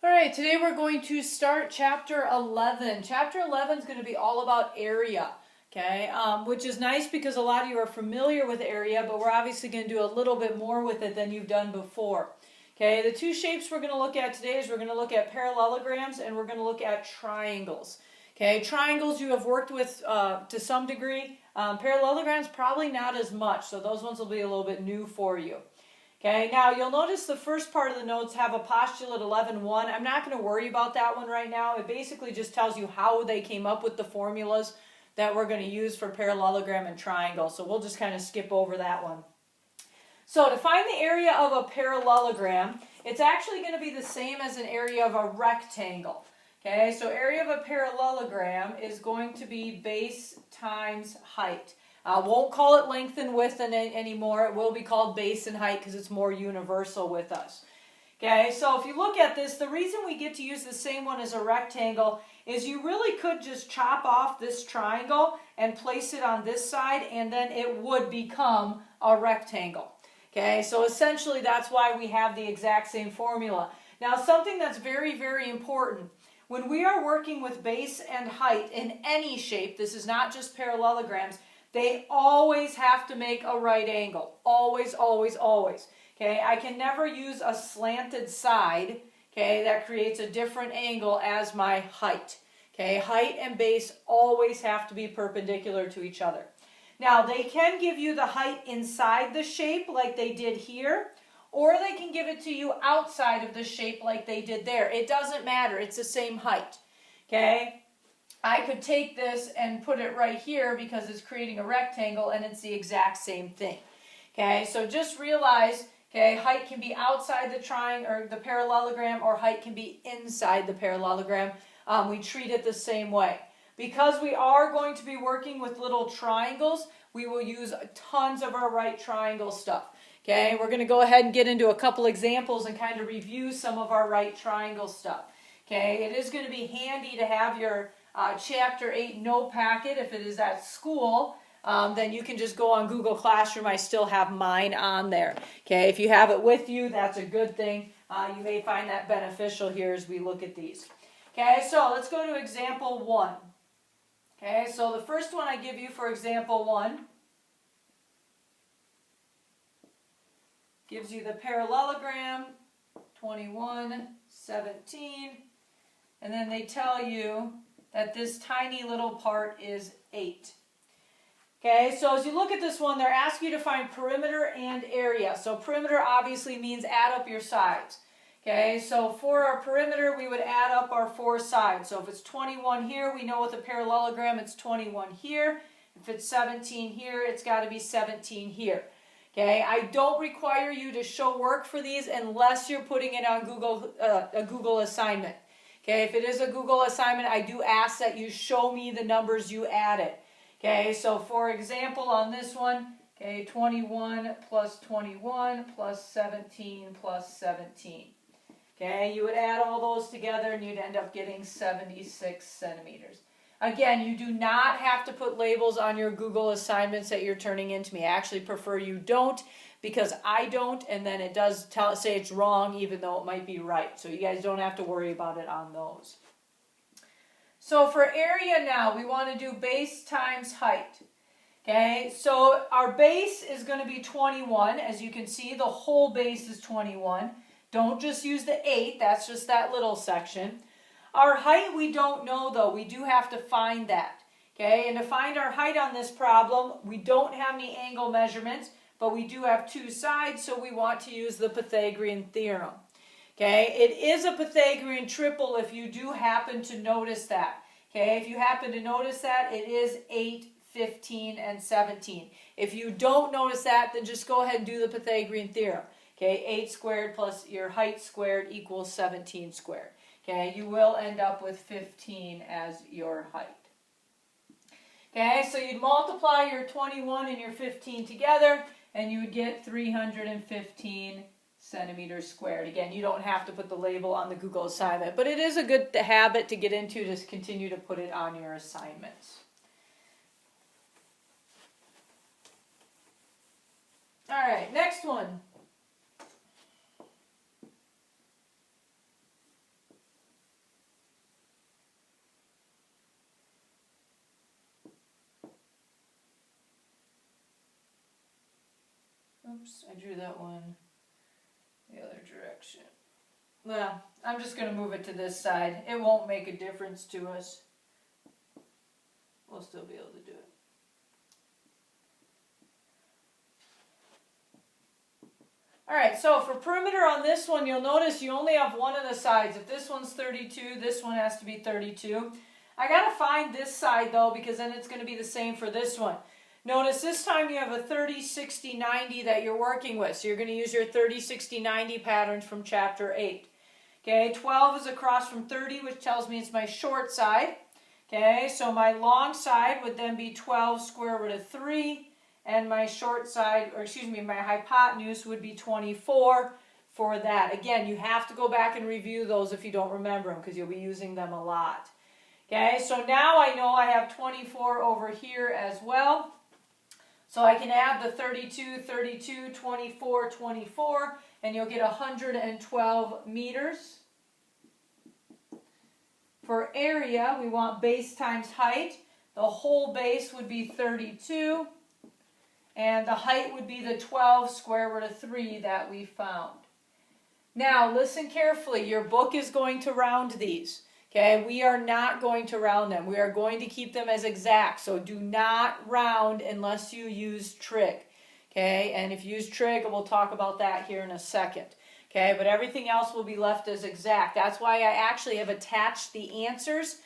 All right, today we're going to start chapter 11. Chapter 11 is going to be all about area, okay, which is nice because a lot of you are familiar with area, but we're obviously going to do a little bit more with it than you've done before. Okay, the two shapes we're going to look at today is we're going to look at parallelograms and we're going to look at triangles. Okay, triangles you have worked with to some degree. Parallelograms probably not as much, so those ones will be a little bit new for you. Okay, now you'll notice the first part of the notes have a postulate 11.1. I'm not going to worry about that one right now. It basically just tells you how they came up with the formulas that we're going to use for parallelogram and triangle. So we'll just kind of skip over that one. So to find the area of a parallelogram, it's actually going to be the same as an area of a rectangle. Okay, so area of a parallelogram is going to be base times height. Won't call it length and width anymore. It will be called base and height because it's more universal with us. Okay, so if you look at this, the reason we get to use the same one as a rectangle is you really could just chop off this triangle and place it on this side and then it would become a rectangle. Okay, so essentially that's why we have the exact same formula. Now something that's very, very important. When we are working with base and height in any shape, this is not just parallelograms, they always have to make a right angle. Always, always, always. Okay, I can never use a slanted side, okay, that creates a different angle as my height. Okay, height and base always have to be perpendicular to each other. Now, they can give you the height inside the shape like they did here, or they can give it to you outside of the shape like they did there. It doesn't matter. It's the same height. Okay? I could take this and put it right here because it's creating a rectangle and it's the exact same thing. Okay, so just realize, okay, height can be outside the triangle or the parallelogram, or height can be inside the parallelogram. We treat it the same way. Because we are going to be working with little triangles, we will use tons of our right triangle stuff. Okay, we're going to go ahead and get into a couple examples and kind of review some of our right triangle stuff. Okay, it is going to be handy to have your Chapter 8 note packet. If it is at school, then you can just go on Google Classroom. I still have mine on there. Okay, if you have it with you, that's a good thing. You may find that beneficial here as we look at these. Okay, so let's go to example 1. Okay, so the first one I give you for example 1 gives you the parallelogram 21, 17, and then they tell you that this tiny little part is 8. Okay, so as you look at this one, they're asking you to find perimeter and area. So perimeter obviously means add up your sides. Okay, so for our perimeter, we would add up our 4 sides. So if it's 21 here, we know with a parallelogram it's 21 here. If it's 17 here, it's got to be 17 here. Okay, I don't require you to show work for these unless you're putting it on a Google assignment. Okay, if it is a Google assignment, I do ask that you show me the numbers you added. Okay, so for example on this one, okay, 21 plus 21 plus 17 plus 17. Okay, you would add all those together and you'd end up getting 76 centimeters. Again, you do not have to put labels on your Google assignments that you're turning in to me. I actually prefer you don't, because I don't, and then it does say it's wrong even though it might be right. So you guys don't have to worry about it on those. So for area now, we want to do base times height. Okay, so our base is going to be 21. As you can see, the whole base is 21. Don't just use the 8, that's just that little section. Our height we don't know though, we do have to find that. Okay, and to find our height on this problem, we don't have any angle measurements, but we do have 2 sides, so we want to use the Pythagorean theorem. Okay, it is a Pythagorean triple if you do happen to notice that. Okay, if you happen to notice that, it is 8, 15, and 17. If you don't notice that, then just go ahead and do the Pythagorean theorem. Okay, 8 squared plus your height squared equals 17 squared. Okay, you will end up with 15 as your height. Okay, so you'd multiply your 21 and your 15 together, and you would get 315 centimeters squared. Again, you don't have to put the label on the Google assignment, but it is a good habit to get into to continue to put it on your assignments. All right, next one. Oops, I drew that one the other direction. Well, I'm just going to move it to this side. It won't make a difference to us. We'll still be able to do it. Alright, so for perimeter on this one, you'll notice you only have one of the sides. If this one's 32, this one has to be 32. I got to find this side though, because then it's going to be the same for this one. Notice this time you have a 30, 60, 90 that you're working with. So you're going to use your 30, 60, 90 patterns from chapter 8. Okay, 12 is across from 30, which tells me it's my short side. Okay, so my long side would then be 12 square root of 3. And my short side, or excuse me, my hypotenuse would be 24 for that. Again, you have to go back and review those if you don't remember them, because you'll be using them a lot. Okay, so now I know I have 24 over here as well. So I can add the 32, 32, 24, 24, and you'll get 112 meters. For area, we want base times height. The whole base would be 32. And the height would be the 12 square root of 3 that we found. Now, listen carefully. Your book is going to round these. Okay, we are not going to round them. We are going to keep them as exact. So do not round unless you use trig. Okay, and if you use trig, we'll talk about that here in a second. Okay, but everything else will be left as exact. That's why I actually have attached the answers.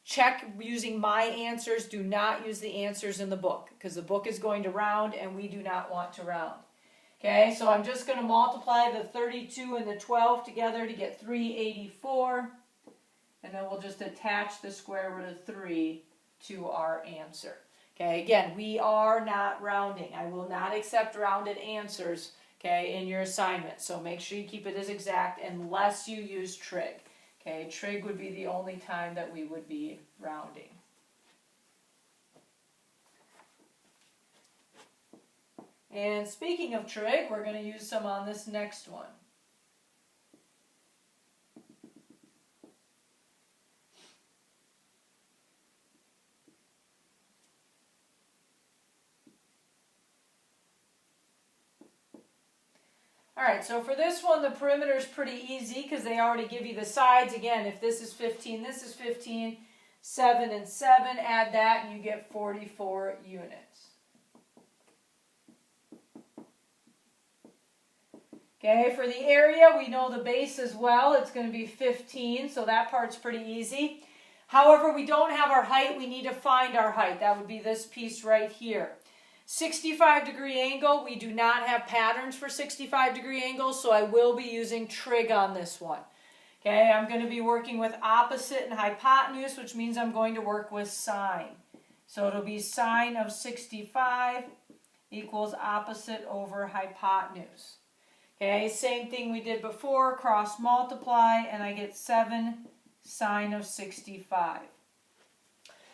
Check using my answers. Do not use the answers in the book, because the book is going to round and we do not want to round. Okay, so I'm just going to multiply the 32 and the 12 together to get 384. And then we'll just attach the square root of 3 to our answer. Okay, again, we are not rounding. I will not accept rounded answers, okay, in your assignment. So make sure you keep it as exact unless you use trig. Okay, trig would be the only time that we would be rounding. And speaking of trig, we're going to use some on this next one. Alright, so for this one, the perimeter is pretty easy because they already give you the sides. Again, if this is 15, this is 15, 7 and 7, add that and you get 44 units. Okay, for the area, we know the base as well. It's going to be 15, so that part's pretty easy. However, we don't have our height. We need to find our height. That would be this piece right here. 65-degree angle, we do not have patterns for 65-degree angles, so I will be using trig on this one. Okay, I'm going to be working with opposite and hypotenuse, which means I'm going to work with sine. So it'll be sine of 65 equals opposite over hypotenuse. Okay, same thing we did before, cross multiply, and I get 7 sine of 65.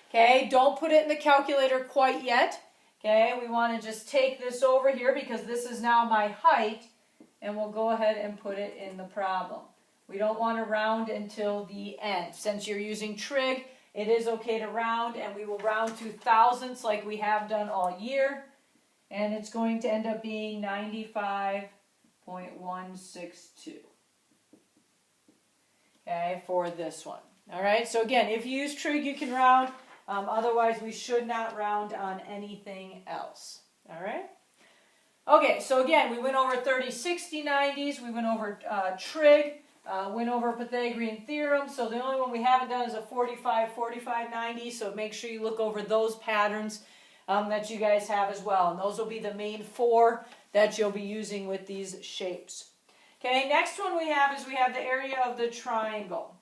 Okay, don't put it in the calculator quite yet. Okay, we want to just take this over here because this is now my height, and we'll go ahead and put it in the problem. We don't want to round until the end. Since you're using trig, it is okay to round, and we will round to thousandths like we have done all year, and it's going to end up being 95.162. Okay, for this one. All right, so again, if you use trig, you can round. Otherwise, we should not round on anything else. All right? Okay, so again, we went over 30, 60, 90s. We went over trig, went over Pythagorean theorem. So the only one we haven't done is a 45, 45, 90. So make sure you look over those patterns that you guys have as well. And those will be the main 4 that you'll be using with these shapes. Okay, next one we have is we have the area of the triangle.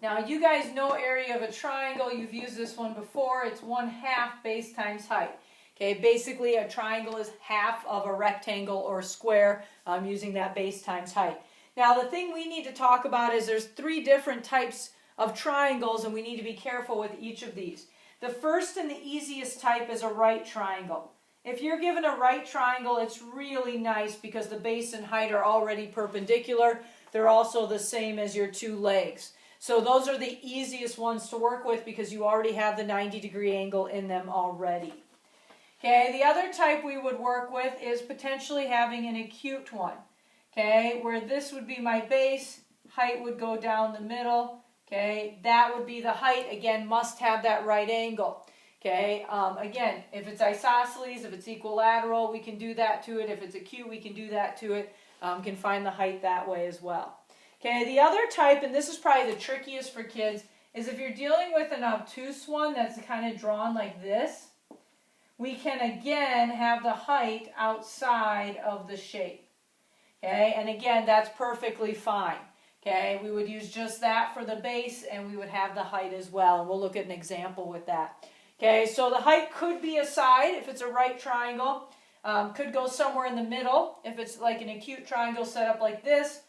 Now, you guys know area of a triangle. You've used this one before. It's 1/2 base times height. Okay, basically a triangle is half of a rectangle or square using that base times height. Now, the thing we need to talk about is there's 3 different types of triangles, and we need to be careful with each of these. The first and the easiest type is a right triangle. If you're given a right triangle, it's really nice because the base and height are already perpendicular. They're also the same as your 2 legs. So those are the easiest ones to work with because you already have the 90-degree angle in them already. Okay, the other type we would work with is potentially having an acute one. Okay, where this would be my base, height would go down the middle. Okay, that would be the height. Again, must have that right angle. Okay, again, if it's isosceles, if it's equilateral, we can do that to it. If it's acute, we can do that to it. Can find the height that way as well. Okay, the other type, and this is probably the trickiest for kids, is if you're dealing with an obtuse one that's kind of drawn like this, we can again have the height outside of the shape. Okay, and again, that's perfectly fine. Okay, we would use just that for the base, and we would have the height as well, and we'll look at an example with that. Okay, so the height could be a side if it's a right triangle. Could go somewhere in the middle if it's like an acute triangle set up like this.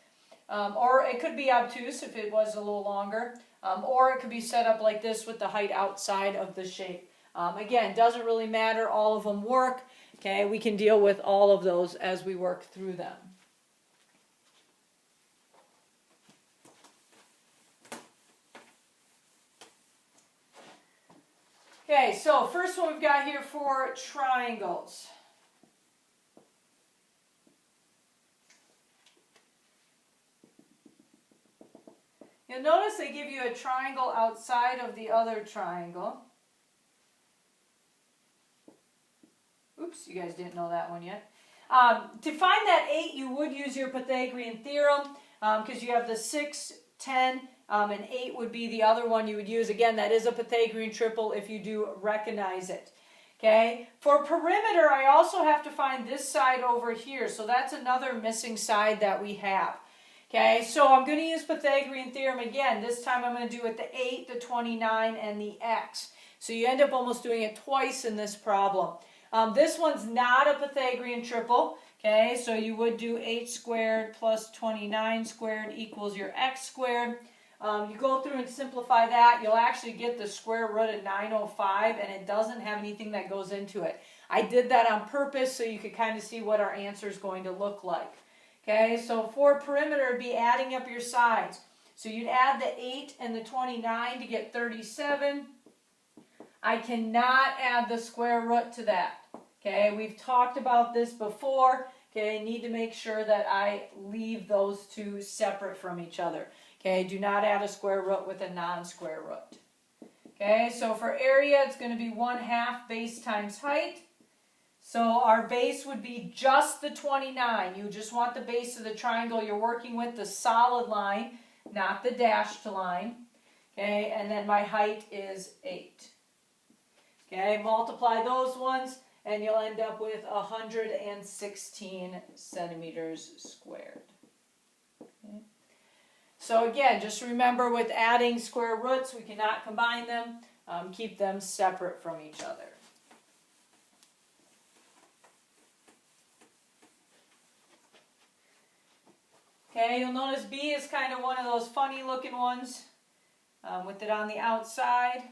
Or it could be obtuse if it was a little longer. Or it could be set up like this with the height outside of the shape. Again, doesn't really matter. All of them work. Okay, we can deal with all of those as we work through them. Okay, so first one we've got here for triangles. You'll notice they give you a triangle outside of the other triangle. Oops, you guys didn't know that one yet. To find that 8, you would use your Pythagorean theorem because you have the 6, 10, and 8 would be the other one you would use. Again, that is a Pythagorean triple if you do recognize it. Okay, for perimeter, I also have to find this side over here. So that's another missing side that we have. Okay, so I'm going to use Pythagorean theorem again. This time I'm going to do it the 8, the 29, and the x. So you end up almost doing it twice in this problem. This one's not a Pythagorean triple. Okay, so you would do 8 squared plus 29 squared equals your x squared. You go through and simplify that, you'll actually get the square root of 905, and it doesn't have anything that goes into it. I did that on purpose so you could kind of see what our answer is going to look like. Okay, so for perimeter, it'd be adding up your sides. So you'd add the 8 and the 29 to get 37. I cannot add the square root to that. Okay, we've talked about this before. Okay, I need to make sure that I leave those two separate from each other. Okay, do not add a square root with a non-square root. Okay, so for area, it's going to be 1/2 base times height. So our base would be just the 29. You just want the base of the triangle you're working with, the solid line, not the dashed line. Okay, and then my height is 8. Okay, multiply those ones, and you'll end up with 116 centimeters squared. Okay. So again, just remember with adding square roots, we cannot combine them. Keep them separate from each other. Okay, you'll notice B is kind of one of those funny looking ones with it on the outside.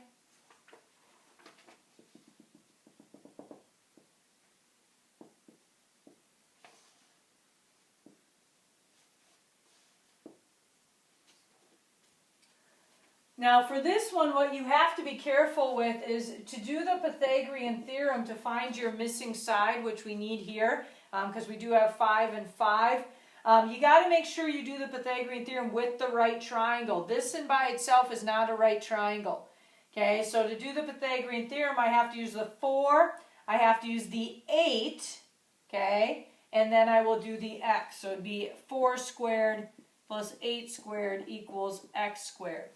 Now for this one, what you have to be careful with is to do the Pythagorean theorem to find your missing side, which we need here, because we do have 5 and 5. You got to make sure you do the Pythagorean theorem with the right triangle. This in by itself is not a right triangle. Okay, so to do the Pythagorean theorem, I have to use the 4, I have to use the 8, okay, and then I will do the x. So it would be 4 squared plus 8 squared equals x squared.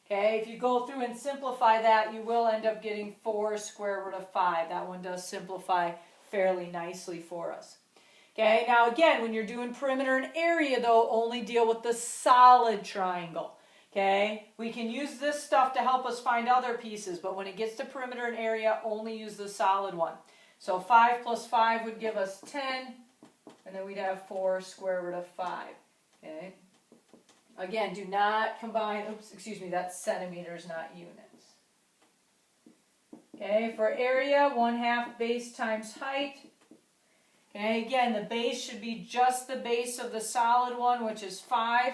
Okay, if you go through and simplify that, you will end up getting 4 square root of 5. That one does simplify fairly nicely for us. Okay, now again, when you're doing perimeter and area, though, only deal with the solid triangle. Okay, we can use this stuff to help us find other pieces, but when it gets to perimeter and area, only use the solid one. So 5 plus 5 would give us 10, and then we'd have 4 square root of 5. Okay. Again, do not combine, oops, excuse me, that's centimeters, not units. Okay, for area, 1/2 base times height. Okay, again, the base should be just the base of the solid one, which is 5.